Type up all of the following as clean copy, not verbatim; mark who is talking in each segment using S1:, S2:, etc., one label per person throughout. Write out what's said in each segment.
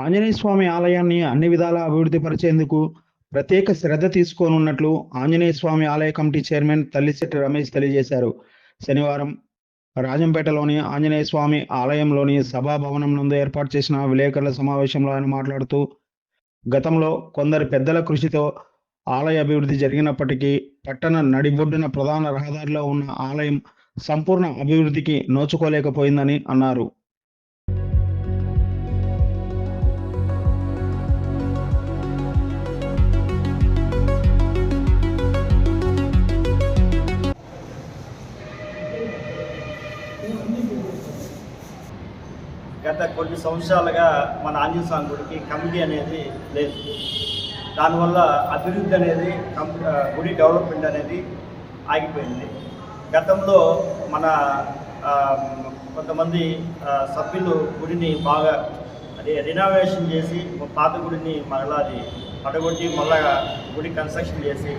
S1: ఆంజనేయ స్వామి ఆలయాన్ని అన్ని విధాలా అభివృద్ధి పరిచేందుకు ప్రత్యేక శ్రద్ధ తీసుకోనున్నట్లు ఆంజనేయ స్వామి ఆలయ కమిటీ చైర్మన్ తల్లిశెట్టి రమేష్ తెలియజేశారు. శనివారం రాజంపేటలోని ఆంజనేయ స్వామి ఆలయంలోని సభా భవనం నందు ఏర్పాటు చేసిన విలేకరుల సమావేశంలో ఆయన మాట్లాడుతూ, గతంలో కొందరు పెద్దల కృషితో ఆలయ అభివృద్ధి జరిగినప్పటికీ పట్టణ నడిబొడ్డున ప్రధాన రహదారిలో ఉన్న ఆలయం సంపూర్ణ అభివృద్ధికి నోచుకోలేకపోయిందని అన్నారు.
S2: గత కొన్ని సంవత్సరాలుగా మన ఆంజనేయ స్వామి గుడికి కమిటీ అనేది లేదు. దానివల్ల అభివృద్ధి అనేది గుడి డెవలప్మెంట్ అనేది ఆగిపోయింది. గతంలో మన కొంతమంది సభ్యులు గుడిని బాగా రినోవేషన్ చేసి పాత గుడిని మరలా అది పడగొట్టి మళ్ళా గుడి కన్స్ట్రక్షన్ చేసి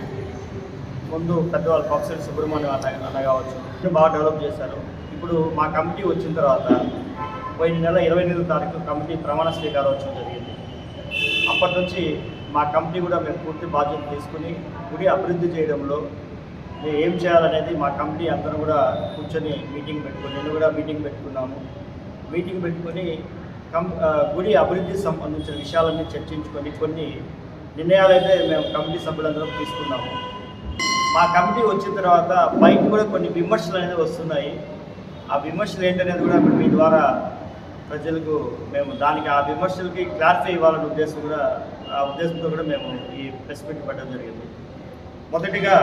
S2: ముందు పెద్దవాళ్ళు ప్రొఫెసర్ సుబ్రహ్మణ్యం అన్న కావచ్చు బాగా డెవలప్ చేశారు. ఇప్పుడు మా కమిటీ వచ్చిన తర్వాత పోయిన నెల 28వ తారీఖు కమిటీ ప్రమాణ స్వీకారోత్సవం జరిగింది. అప్పటి నుంచి మా కమిటీ కూడా మేము పూర్తి బాధ్యత తీసుకుని గుడి అభివృద్ధి చేయడంలో ఏం చేయాలనేది మా కమిటీ అందరూ కూడా కూర్చొని మీటింగ్ పెట్టుకుని నేను కూడా మీటింగ్ పెట్టుకున్నాము. మీటింగ్ పెట్టుకొని గుడి అభివృద్ధికి సంబంధించిన విషయాలన్నీ చర్చించుకొని కొన్ని నిర్ణయాలు అయితే మేము కమిటీ సభ్యులందరం తీసుకున్నాము. మా కమిటీ వచ్చిన తర్వాత బయట కూడా కొన్ని విమర్శలు అనేది వస్తున్నాయి. ఆ విమర్శలు ఏంటనేది కూడా మీ ద్వారా ప్రజలకు మేము దానికి ఆ విమర్శలకి క్లారిఫై ఇవ్వాలనే ఉద్దేశంతో కూడా మేము ఈ ప్రెస్ మీట్ పెట్టడం జరిగింది. మొదటిగా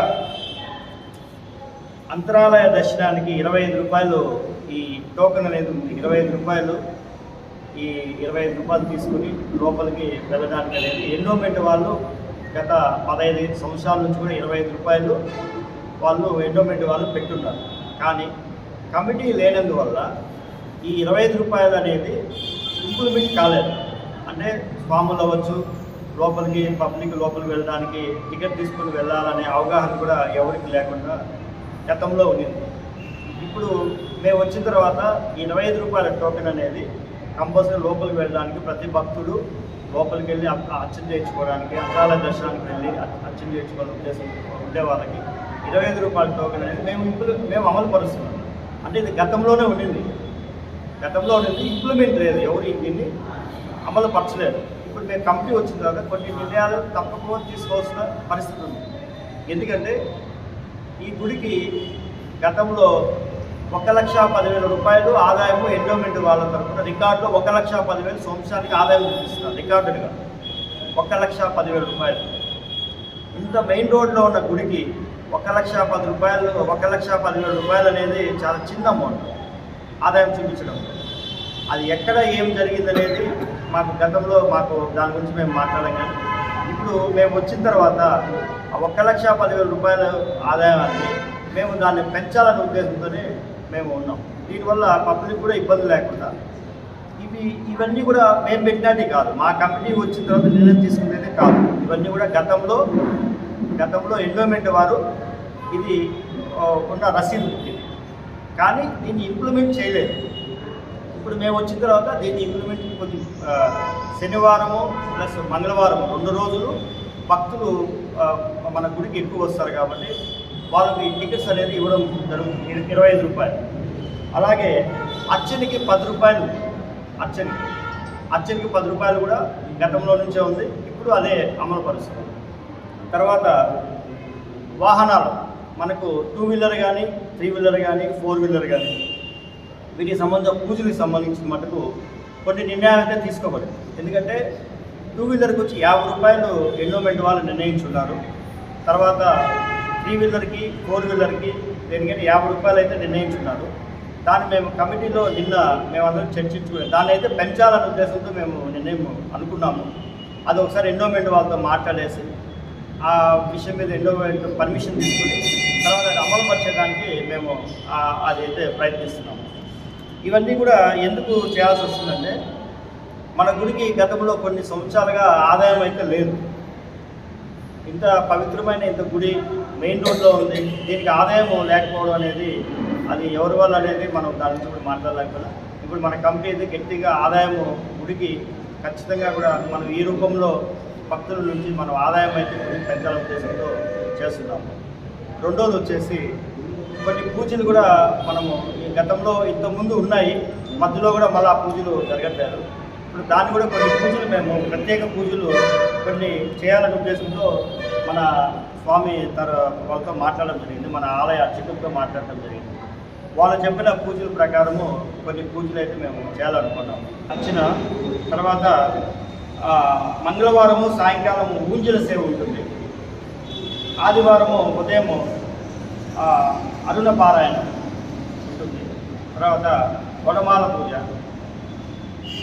S2: అంతరాలయ దర్శనానికి 25 రూపాయలు ఈ టోకెన్ అనేది ఉంది. 25 రూపాయలు ఈ 25 రూపాయలు తీసుకుని లోపలికి వెళ్ళడానికి అనేది ఎండోమెంట్ వాళ్ళు గత 15 సంవత్సరాల నుంచి కూడా 25 రూపాయలు వాళ్ళు ఎండోమెంట్ వాళ్ళు పెట్టున్నారు. కానీ కమిటీ లేనందువల్ల ఈ 25 రూపాయలు అనేది ఇంప్లిమెంట్ కాలేదు. అంటే స్వాములు అవ్వచ్చు లోపలికి పబ్లిక్ లోపలికి వెళ్ళడానికి టికెట్ తీసుకుని వెళ్ళాలనే అవగాహన కూడా ఎవరికి లేకుండా గతంలో ఉండింది. ఇప్పుడు మేము వచ్చిన తర్వాత ఈ 25 రూపాయల టోకెన్ అనేది కంపల్సరీ లోపలికి వెళ్ళడానికి ప్రతి భక్తుడు లోపలికి వెళ్ళి అర్చన చేయించుకోవడానికి అంతరాలయ దర్శనానికి వెళ్ళి అర్చన చేయించుకోవాలని ఉద్దేశం ఉండే వాళ్ళకి 25 రూపాయల టోకెన్ అనేది మేము అమలు పరుస్తున్నాం. అంటే ఇది గతంలోనే ఉండింది, ఇంప్లిమెంట్ లేదు, ఎవరు దీన్ని అమలు పరచలేదు. ఇప్పుడు మేము కమిటీ వచ్చిన తర్వాత కొన్ని నిర్ణయాలు తప్పకుండా తీసుకోవాల్సిన పరిస్థితి ఉంది. ఎందుకంటే ఈ గుడికి గతంలో 1,10,000 రూపాయలు ఆదాయము ఎండోమెంట్ వాళ్ళ తరఫున రికార్డులో 1,10,000 సంవత్సరానికి ఆదాయం చూపిస్తున్నారు. రికార్డుగా 1,10,000 రూపాయలు. ఇంత మెయిన్ రోడ్లో ఉన్న గుడికి 1,10,000 రూపాయలు అనేది చాలా చిన్న అమౌంట్ ఆదాయం చూపించడం. అది ఎక్కడ ఏం జరిగిందనేది గతంలో దాని గురించి మేము మాట్లాడాం. కానీ ఇప్పుడు మేము వచ్చిన తర్వాత 1,10,000 రూపాయల ఆదాయాన్ని మేము దాన్ని పెంచాలనే ఉద్దేశంతోనే మేము ఉన్నాం. దీనివల్ల పబ్లిక్ కూడా ఇబ్బంది లేకుండా ఇవన్నీ కూడా మేము పెట్టినట్టే కాదు, మా కమిటీ వచ్చిన తర్వాత నిర్ణయం తీసుకునేదే కాదు. ఇవన్నీ కూడా గతంలో ఎండోమెంట్ వారు ఇది ఉన్న రసీదు ఇది, కానీ దీన్ని ఇంప్లిమెంట్ చేయలేదు. ఇప్పుడు మేము వచ్చిన తర్వాత దీన్ని ఇంప్లిమెంట్ కొంచెం శనివారము ప్లస్ మంగళవారం 2 రోజులు భక్తులు మన గుడికి ఎక్కువ వస్తారు కాబట్టి వాళ్ళకి టికెట్స్ అనేది ఇవ్వడం జరుగుతుంది. 25 రూపాయలు. అలాగే అర్చనకి 10 రూపాయలు, అర్చనకి 10 రూపాయలు కూడా గతంలో నుంచే ఉంది. ఇప్పుడు అదే అమలు పరుస్తుంది. తర్వాత వాహనాలు మనకు 2 వీలర్ కానీ 3 వీలర్ కానీ 4 వీలర్ కానీ వీటికి పూజలకు సంబంధించిన మటుకు కొన్ని నిర్ణయాలు అయితే తీసుకోబడింది. ఎందుకంటే 2 వీలర్కి వచ్చి 50 రూపాయలు ఎండోమెంట్ వాళ్ళు నిర్ణయించున్నారు. తర్వాత 3 వీలర్కి 4 వీలర్కి దేనికైనా 50 రూపాయలు అయితే నిర్ణయించున్నారు. దాన్ని మేము కమిటీలో నిన్న మేమందరం చర్చించుకున్నాం. దాన్ని అయితే పెంచాలనే ఉద్దేశంతో మేము నిర్ణయం అనుకున్నాము. అది ఒకసారి ఎండోమెంట్ వాళ్ళతో మాట్లాడేసి ఆ విషయం మీద ఎండోమెంట్ పర్మిషన్ తీసుకుని తర్వాత అది అమలు పరిచేయడానికి మేము అదైతే ప్రయత్నిస్తున్నాము. ఇవన్నీ కూడా ఎందుకు చేయాల్సి వస్తుందంటే మన గుడికి గతంలో కొన్ని సంవత్సరాలుగా ఆదాయం అయితే లేదు. ఇంత పవిత్రమైన ఇంత గుడి మెయిన్ రోడ్లో ఉంది, దీనికి ఆదాయం లేకపోవడం అనేది అది ఎవరి వల్ల అనేది మనం దాని గురించి మాట్లాడలేకపోయినా ఇప్పుడు మన కమిటీ అయితే గట్టిగా ఆదాయము గుడికి ఖచ్చితంగా కూడా మనం ఈ రూపంలో భక్తుల నుంచి మనం ఆదాయం అయితే పెంచాల ఉద్దేశంతో చేస్తున్నాము. రెండోది వచ్చేసి కొన్ని పూజలు కూడా మనము ఈ గతంలో ఇంతకుముందు ఉన్నాయి, మధ్యలో కూడా మళ్ళీ ఆ పూజలు జరగట్లేదు. ఇప్పుడు దాన్ని కూడా కొన్ని పూజలు మేము ప్రత్యేక పూజలు కొన్ని చేయాలనే ఉద్దేశంతో మన స్వామి వాళ్ళతో మాట్లాడడం జరిగింది, మన ఆలయ అర్చకులతో మాట్లాడడం జరిగింది. వాళ్ళు చెప్పిన పూజల ప్రకారము కొన్ని పూజలు అయితే మేము చేయాలనుకున్నాము. వచ్చిన తర్వాత మంగళవారము సాయంకాలము ఊంజల సేవ ఉంటుంది, ఆదివారము ఉదయము అరుణ పారాయణ ఉంటుంది, తర్వాత వడమాల పూజ,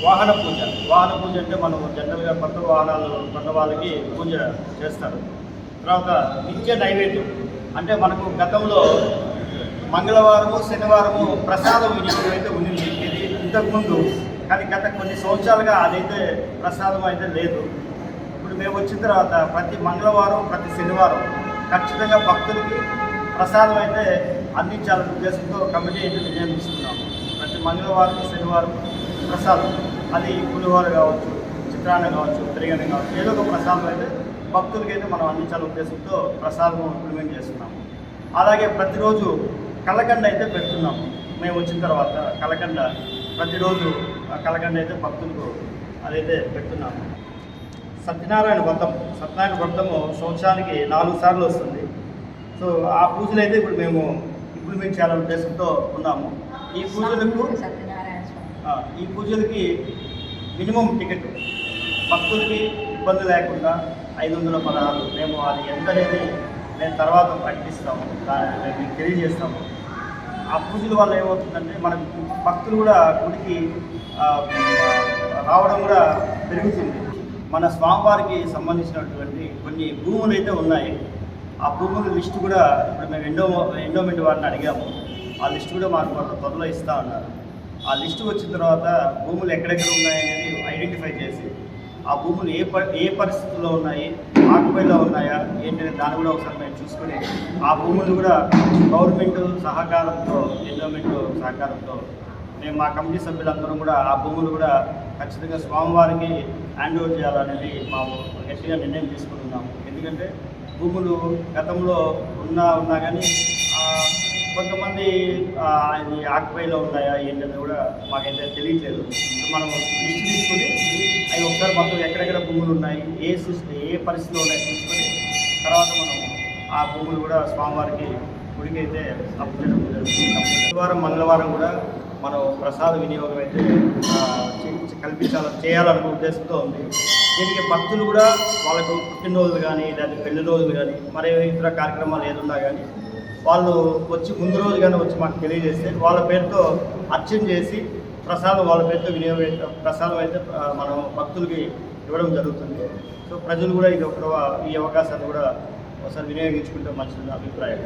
S2: వాహన పూజ. వాహన పూజ అంటే మనం జనరల్గా కొత్త వాహనాలు కొన్న వాళ్ళకి పూజ చేస్తారు. తర్వాత నిత్య నైవేద్యం అంటే మనకు గతంలో మంగళవారము శనివారము ప్రసాదం వినియోగం అయితే ఉంది ఇది ఇంతకుముందు, కానీ గత కొన్ని సంవత్సరాలుగా అదైతే ప్రసాదం అయితే లేదు. ఇప్పుడు మేము వచ్చిన తర్వాత ప్రతి మంగళవారం ప్రతి శనివారం ఖచ్చితంగా భక్తులకి ప్రసాదం అయితే అందించాలనే ఉద్దేశంతో కమిటీ అయితే నిర్ణయం తీసుకున్నాము. ప్రతి మంగళవారం శనివారం ప్రసాదం, అది పులిహోర కావచ్చు, చిత్రాన్నం కావచ్చు, పెరుగన్నం కావచ్చు, ఏదో ఒక ప్రసాదం అయితే భక్తులకైతే మనం అందించాలనే ఉద్దేశంతో ప్రసాదం ఇంప్లిమెంట్ చేస్తున్నాము. అలాగే ప్రతిరోజు కలకండ అయితే పెడుతున్నాము. మేము వచ్చిన తర్వాత కలకండ ప్రతిరోజు కలకండ అయితే భక్తులకు అదైతే పెడుతున్నాము. సత్యనారాయణ వ్రతము సంవత్సరానికి 4 సార్లు వస్తుంది. సో ఆ పూజలు అయితే ఇప్పుడు మేము ఇంప్లిమెంట్ చేయాలనే ఉద్దేశంతో ఉన్నాము. ఈ పూజలకి మినిమం టికెట్ భక్తులకి ఇబ్బంది లేకుండా 516. మేము అది ఎంత అనేది మేము తర్వాత ప్రకటిస్తాము, మేము మీకు తెలియజేస్తాము. ఆ పూజల వల్ల ఏమవుతుందంటే మనకు భక్తులు కూడా గుడికి రావడం కూడా పెరుగుతుంది. మన స్వామివారికి సంబంధించినటువంటి కొన్ని భూములు అయితే ఉన్నాయి. ఆ భూముల లిస్టు కూడా ఇప్పుడు మేము ఎండోమెంట్ వారిని అడిగాము. ఆ లిస్టు కూడా మాకు త్వరలో ఇస్తూ ఉన్నారు. ఆ లిస్టు వచ్చిన తర్వాత భూములు ఎక్కడెక్కడ ఉన్నాయనేది ఐడెంటిఫై చేసి ఆ భూములు ఏ పరిస్థితుల్లో ఉన్నాయి, ఆక్యుపైలో ఉన్నాయా ఏంటనే దాన్ని కూడా ఒకసారి మేము చూసుకొని ఆ భూములు కూడా గవర్నమెంట్ సహకారంతో ఎండోమెంట్ సహకారంతో మేము మా కమిటీ సభ్యులందరం కూడా ఆ భూములు కూడా ఖచ్చితంగా స్వామివారికి హ్యాండ్ ఓవర్ చేయాలనేది మేము గట్టిగా నిర్ణయం తీసుకుంటున్నాము. ఎందుకంటే భూములు గతంలో ఉన్నా కానీ కొంతమంది అది ఆక్యుపైలో ఉన్నాయా ఏంటనేది కూడా మాకైతే తెలియట్లేదు. మనం లిస్ట్ తీసుకుని అవి ఒకసారి మొత్తం ఎక్కడెక్కడ భూములు ఉన్నాయి, ఏ పరిస్థితిలో ఉన్నాయి చూసుకొని తర్వాత మనం ఆ భూములు కూడా స్వామివారికి గుడికి అయితే అప్పచెప్పడం జరుగుతుంది. శనివారం మంగళవారం కూడా మనం ప్రసాద వినియోగం అయితే చేయాలనే ఉద్దేశంతో ఉంది. దీనికి భక్తులు కూడా వాళ్ళకు పుట్టినరోజులు కానీ లేదా పెళ్లి రోజులు కానీ మరి ఇతర కార్యక్రమాలు ఏదున్నా కానీ వాళ్ళు వచ్చి ముందు రోజు కానీ వచ్చి మాకు తెలియజేస్తే వాళ్ళ పేరుతో అర్చన చేసి ప్రసాదం వాళ్ళ పేరుతో ప్రసాదం అయితే మనం భక్తులకి ఇవ్వడం జరుగుతుంది. సో ప్రజలు కూడా ఈ అవకాశాన్ని కూడా ఒకసారి వినియోగించుకుంటే మంచిది అభిప్రాయం.